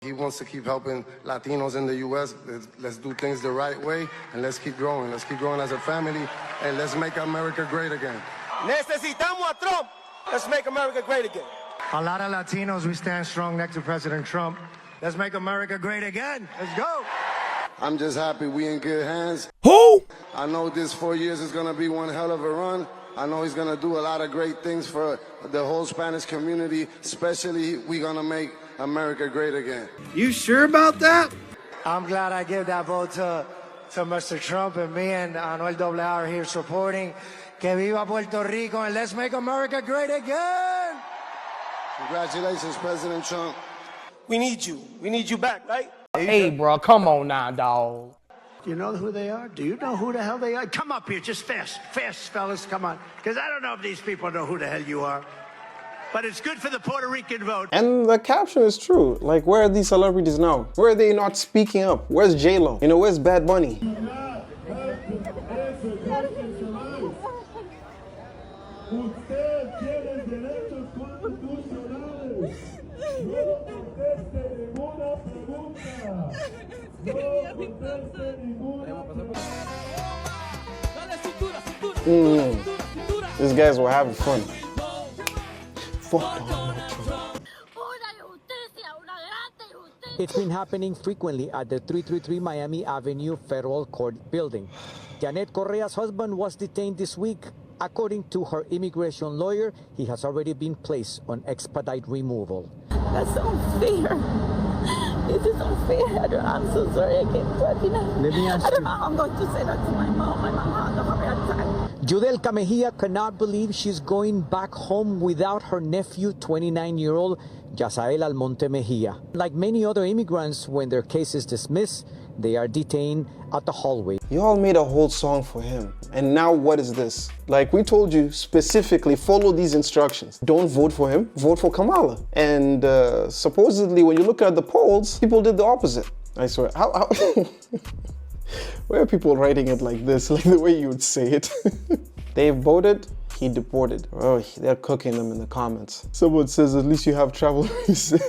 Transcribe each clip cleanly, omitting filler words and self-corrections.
He wants to keep helping Latinos in the U.S. Let's do things the right way, and let's keep growing. Let's keep growing as a family, and let's make America great again. Necesitamos a Trump. Let's make America great again. A lot of Latinos, we stand strong next to President Trump. Let's make America great again. Let's go. I'm just happy we in good hands. Who? I know this 4 years is going to be one hell of a run. I know he's going to do a lot of great things for the whole Spanish community. Especially, we're going to make America great again. You sure about that? I'm glad I gave that vote to Mr. Trump, and me and Anuel AA are here supporting. Que viva Puerto Rico, and let's make America great again. Congratulations, President Trump. We need you. We need you back, right? Hey, bro, come on now, dog. Do you know who they are? Do you know who the hell they are? Come up here, just fast, fellas, come on. Because I don't know if these people know who the hell you are. But it's good for the Puerto Rican vote. And the caption is true. Like, where are these celebrities now? Where are they not speaking up? Where's J-Lo? You know, where's Bad Bunny? These guys were having fun. It's been happening frequently at the 333 Miami Avenue Federal Court building. Janet Correa's husband was detained this week. According to her immigration lawyer, he has already been placed on expedite removal. That's unfair. This is unfair. I'm so sorry I can't talk enough. Let me ask you. I'm going to say that to my mom. My mom has a hard time. Judelka Mejia cannot believe she's going back home without her nephew, 29-year-old Yasael Almonte Mejia. Like many other immigrants, when their case is dismissed, they are detained at the hallway. Y'all made a whole song for him. And now what is this? Like, we told you specifically, follow these instructions. Don't vote for him, vote for Kamala. And supposedly, when you look at the polls, people did the opposite. I swear. How where are people writing it like this, like the way you would say it? They voted, he deported. Oh, they're cooking them in the comments. Someone says, at least you have travel visa.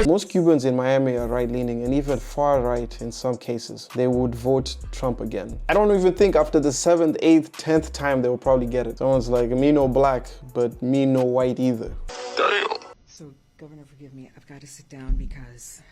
Most Cubans in Miami are right-leaning and even far-right in some cases. They would vote Trump again. I don't even think after the 7th, 8th, 10th time they will probably get it. Someone's like, me no black, but me no white either. Damn. So, Governor, forgive me. I've got to sit down because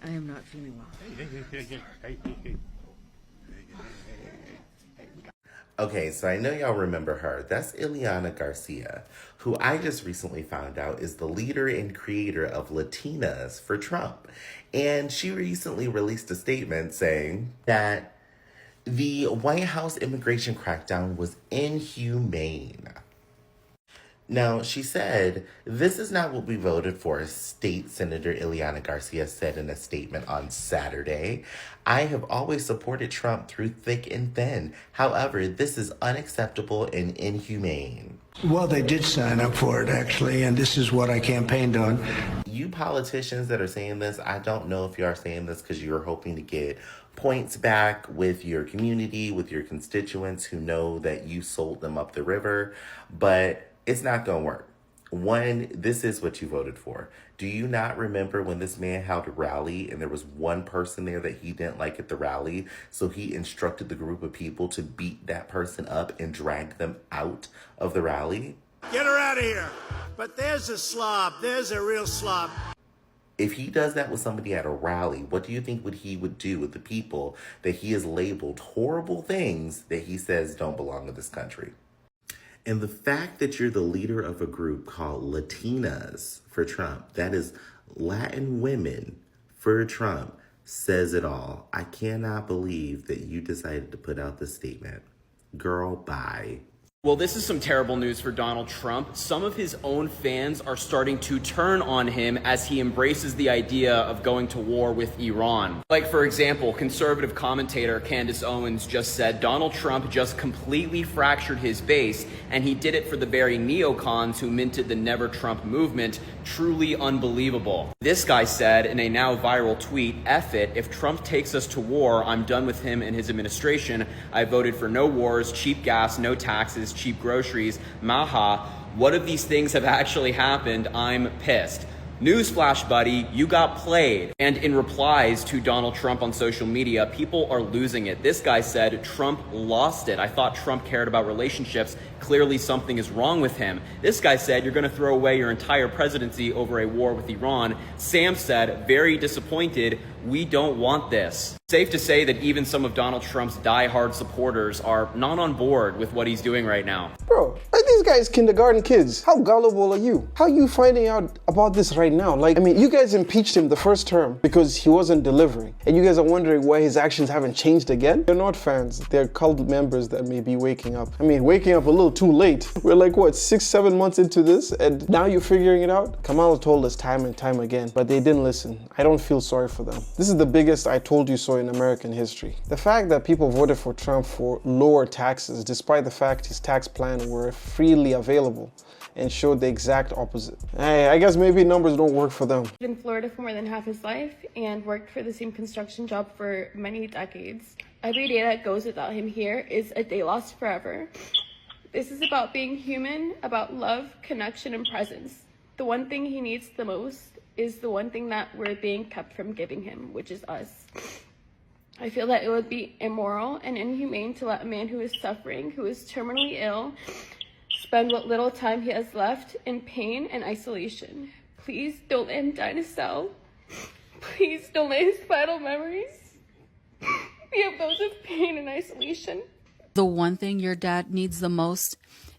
I am not feeling well. Okay, so I know y'all remember her. That's Ileana Garcia, who I just recently found out is the leader and creator of Latinas for Trump. And she recently released a statement saying that the White House immigration crackdown was inhumane. Now, she said, this is not what we voted for, State Senator Ileana Garcia said in a statement on Saturday. I have always supported Trump through thick and thin. However, this is unacceptable and inhumane. Well, they did sign up for it, actually, and this is what I campaigned on. You politicians that are saying this, I don't know if you are saying this because you're hoping to get points back with your community, with your constituents who know that you sold them up the river, but it's not going to work. One, this is what you voted for. Do you not remember when this man held a rally and there was one person there that he didn't like at the rally? So he instructed the group of people to beat that person up and drag them out of the rally? Get her out of here. But there's a slob. There's a real slob. If he does that with somebody at a rally, what do you think he would do with the people that he has labeled horrible things that he says don't belong in this country? And the fact that you're the leader of a group called Latinas for Trump, that is Latin women for Trump, says it all. I cannot believe that you decided to put out this statement. Girl, bye. Well, this is some terrible news for Donald Trump. Some of his own fans are starting to turn on him as he embraces the idea of going to war with Iran. Like, for example, conservative commentator Candace Owens just said Donald Trump just completely fractured his base, and he did it for the very neocons who minted the Never Trump movement. Truly unbelievable. This guy said in a now viral tweet, F it, if Trump takes us to war, I'm done with him and his administration. I voted for no wars, cheap gas, no taxes, cheap groceries, maha. What if these things have actually happened? I'm pissed. Newsflash, buddy, you got played. And in replies to Donald Trump on social media, people are losing it. This guy said, Trump lost it. I thought Trump cared about relationships. Clearly something is wrong with him. This guy said, you're gonna throw away your entire presidency over a war with Iran. Sam said, very disappointed. We don't want this. Safe to say that even some of Donald Trump's diehard supporters are not on board with what he's doing right now. Bro, are these guys kindergarten kids? How gullible are you? How are you finding out about this right now? Like, I mean, you guys impeached him the first term because he wasn't delivering. And you guys are wondering why his actions haven't changed again? They're not fans. They're cult members that may be waking up. I mean, waking up a little too late. We're like, what, 6-7 months into this? And now you're figuring it out? Kamala told us time and time again, but they didn't listen. I don't feel sorry for them. This is the biggest I told you so in American history. The fact that people voted for Trump for lower taxes, despite the fact his tax plan were freely available, and showed the exact opposite. Hey, I guess maybe numbers don't work for them. In Florida for more than half his life and worked for the same construction job for many decades. Every day that goes without him here is a day lost forever. This is about being human, about love, connection, and presence. The one thing he needs the most is the one thing that we're being kept from giving him, which is us. I feel that it would be immoral and inhumane to let a man who is suffering, who is terminally ill, spend what little time he has left in pain and isolation. Please don't let him die in a cell. Please don't let his final memories be of those of pain and isolation. The one thing your dad needs the most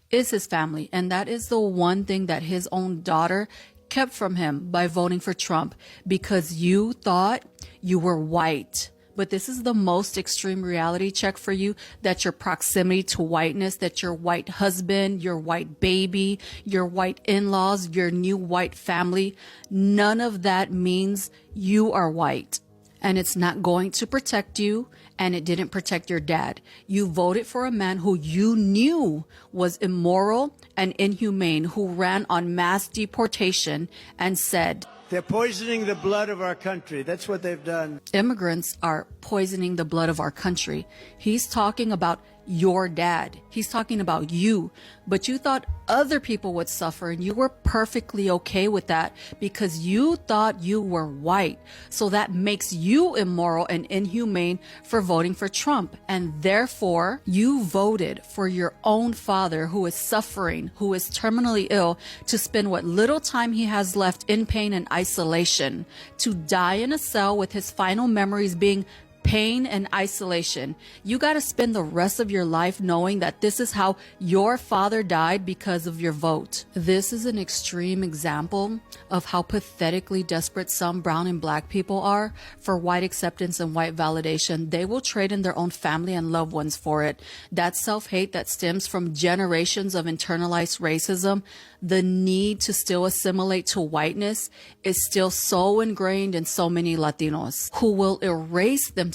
is his family. And that is the one thing that his own daughter kept from him by voting for Trump, because you thought you were white. But this is the most extreme reality check for you, that your proximity to whiteness, that your white husband, your white baby, your white in-laws, your new white family, none of that means you are white. And it's not going to protect you, and it didn't protect your dad. You voted for a man who you knew was immoral and inhumane, who ran on mass deportation and said, they're poisoning the blood of our country. That's what they've done. Immigrants are poisoning the blood of our country. He's talking about your dad. He's talking about you. But you thought other people would suffer, and you were perfectly okay with that because you thought you were white. So that makes you immoral and inhumane for voting for Trump. And therefore, you voted for your own father who is suffering, who is terminally ill, to spend what little time he has left in pain and isolation, to die in a cell with his final memories being pain and isolation. You got to spend the rest of your life knowing that this is how your father died because of your vote. This is an extreme example of how pathetically desperate some brown and black people are for white acceptance and white validation. They will trade in their own family and loved ones for it. That self-hate that stems from generations of internalized racism, the need to still assimilate to whiteness, is still so ingrained in so many Latinos who will erase themselves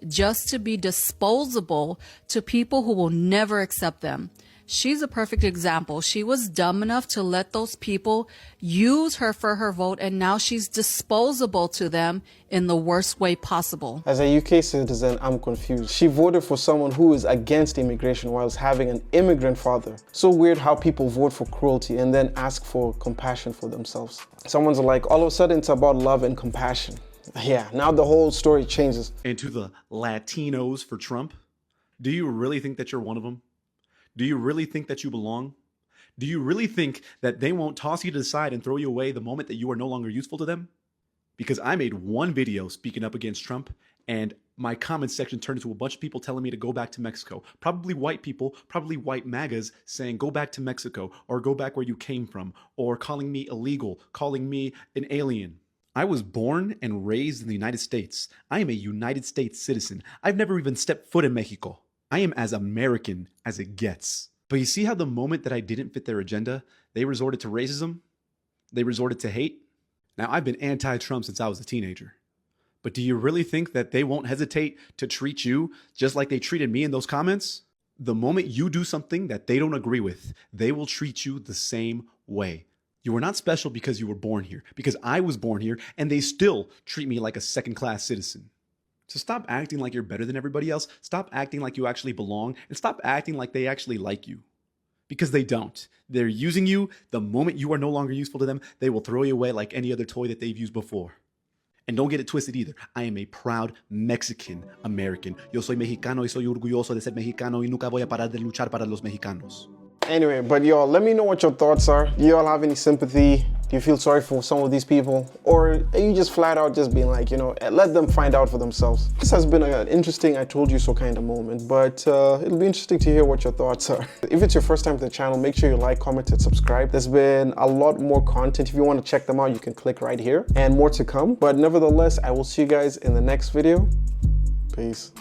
just to be disposable to people who will never accept them. She's a perfect example. She was dumb enough to let those people use her for her vote, and now she's disposable to them in the worst way possible. As a UK citizen, I'm confused. She voted for someone who is against immigration whilst having an immigrant father. So weird how people vote for cruelty and then ask for compassion for themselves. Someone's like, all of a sudden it's about love and compassion. Yeah, now the whole story changes. And to the Latinos for Trump, do you really think that you're one of them? Do you really think that you belong? Do you really think that they won't toss you to the side and throw you away the moment that you are no longer useful to them? Because I made one video speaking up against Trump, and my comment section turned into a bunch of people telling me to go back to Mexico. Probably white people, probably white MAGAs saying, go back to Mexico, or go back where you came from, or calling me illegal, calling me an alien. I was born and raised in the United States. I am a United States citizen. I've never even stepped foot in Mexico. I am as American as it gets. But you see how the moment that I didn't fit their agenda, they resorted to racism? They resorted to hate? Now, I've been anti-Trump since I was a teenager. But do you really think that they won't hesitate to treat you just like they treated me in those comments? The moment you do something that they don't agree with, they will treat you the same way. You are not special because you were born here, because I was born here, and they still treat me like a second-class citizen. So stop acting like you're better than everybody else. Stop acting like you actually belong, and stop acting like they actually like you. Because they don't. They're using you. The moment you are no longer useful to them, they will throw you away like any other toy that they've used before. And don't get it twisted either. I am a proud Mexican American. Yo soy mexicano y soy orgulloso de ser mexicano y nunca voy a parar de luchar para los mexicanos. Anyway, but y'all, let me know what your thoughts are. Do y'all have any sympathy? Do you feel sorry for some of these people? Or are you just flat out just being like, you know, let them find out for themselves? This has been an interesting I told you so kind of moment, but it'll be interesting to hear what your thoughts are. If it's your first time to the channel, make sure you like, comment, and subscribe. There's been a lot more content. If you want to check them out, you can click right here and more to come. But nevertheless, I will see you guys in the next video. Peace.